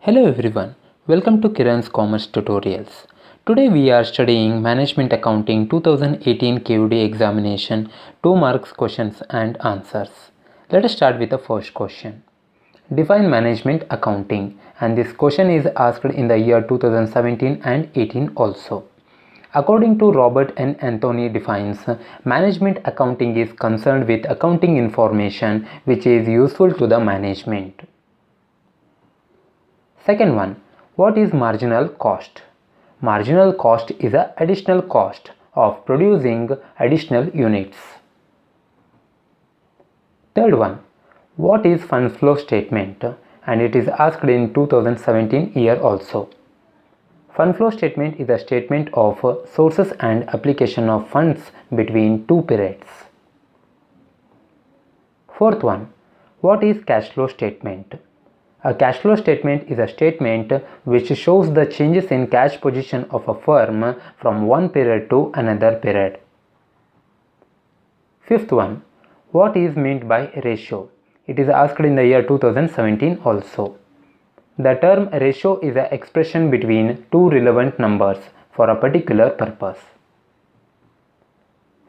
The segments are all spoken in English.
Hello everyone, welcome to Kiran's Commerce Tutorials. Today we are studying Management Accounting 2018 KUD examination 2 marks questions and answers. Let us start with the first question. Define Management Accounting, and this question is asked in the year 2017 and 18 also. According to Robert N. Anthony defines, Management Accounting is concerned with accounting information which is useful to the management. Second one, what is marginal cost? Marginal cost is an additional cost of producing additional units. Third one, what is fund flow statement? And it is asked in 2017 year also. Fund flow statement is a statement of sources and application of funds between two periods. Fourth one, what is cash flow statement? A cash flow statement is a statement which shows the changes in cash position of a firm from one period to another period. Fifth one, what is meant by ratio? It is asked in the year 2017 also. The term ratio is an expression between two relevant numbers for a particular purpose.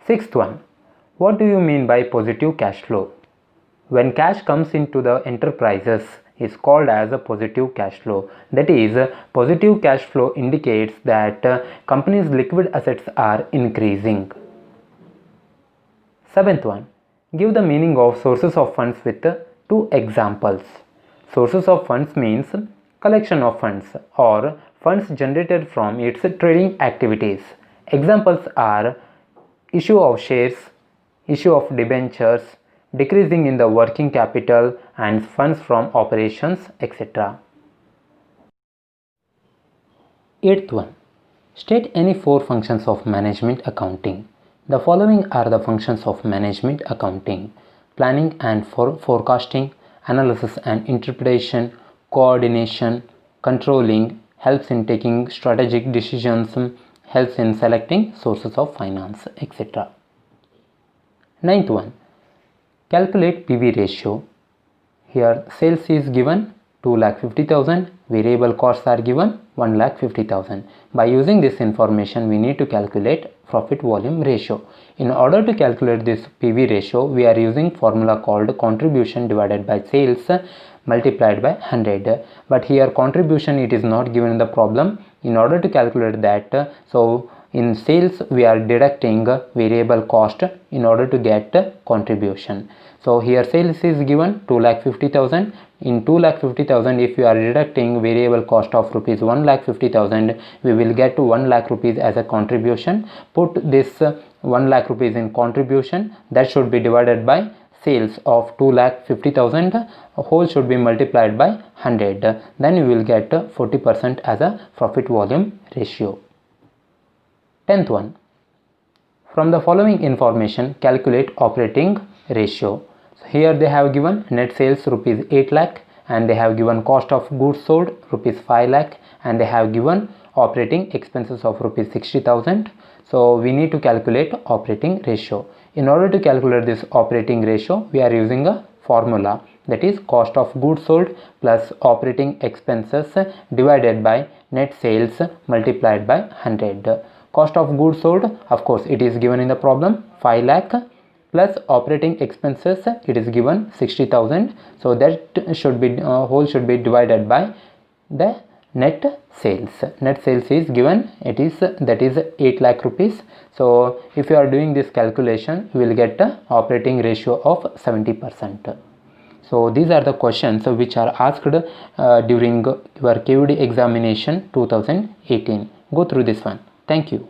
Sixth one, what do you mean by positive cash flow? When cash comes into the enterprises is called as a positive cash flow. That is, positive cash flow indicates that company's liquid assets are increasing. Seventh one, give the meaning of sources of funds with two examples. Sources of funds means collection of funds or funds generated from its trading activities. Examples are issue of shares, issue of debentures, decreasing in the working capital, and funds from operations, etc. Eighth one, state any four functions of management accounting. The following are the functions of management accounting: planning and forecasting, analysis and interpretation, coordination, controlling, helps in taking strategic decisions, helps in selecting sources of finance, etc. Ninth one, calculate PV ratio. Here sales is given 2,50,000, variable costs are given 1,50,000. By using this information we need to calculate profit volume ratio. In order to calculate this PV ratio we are using formula called contribution divided by sales multiplied by 100. But here contribution it is not given in the problem. In order to calculate that, so in sales we are deducting variable cost in order to get contribution. So here sales is given 2,50,000. In 2,50,000 if you are deducting variable cost of rupees 1,50,000, we will get to 1 lakh rupees as a contribution. Put this 1 lakh rupees in contribution, that should be divided by sales of 2,50,000, whole should be multiplied by 100. Then you will get 40% as a profit volume ratio. 10th one, from the following information calculate operating ratio. So here they have given net sales rupees 8 lakh and they have given cost of goods sold rupees 5 lakh and they have given operating expenses of rupees 60,000. So we need to calculate operating ratio. In order to calculate this operating ratio we are using a formula, that is cost of goods sold plus operating expenses divided by net sales multiplied by 100. Cost of goods sold, of course it is given in the problem 5 lakh plus operating expenses it is given 60,000. So that should be whole should be divided by the net sales. Net sales is given, it is that is 8 lakh rupees. So if you are doing this calculation you will get a operating ratio of 70%. So these are the questions which are asked during your KUD examination 2018. Go through this one. Thank you.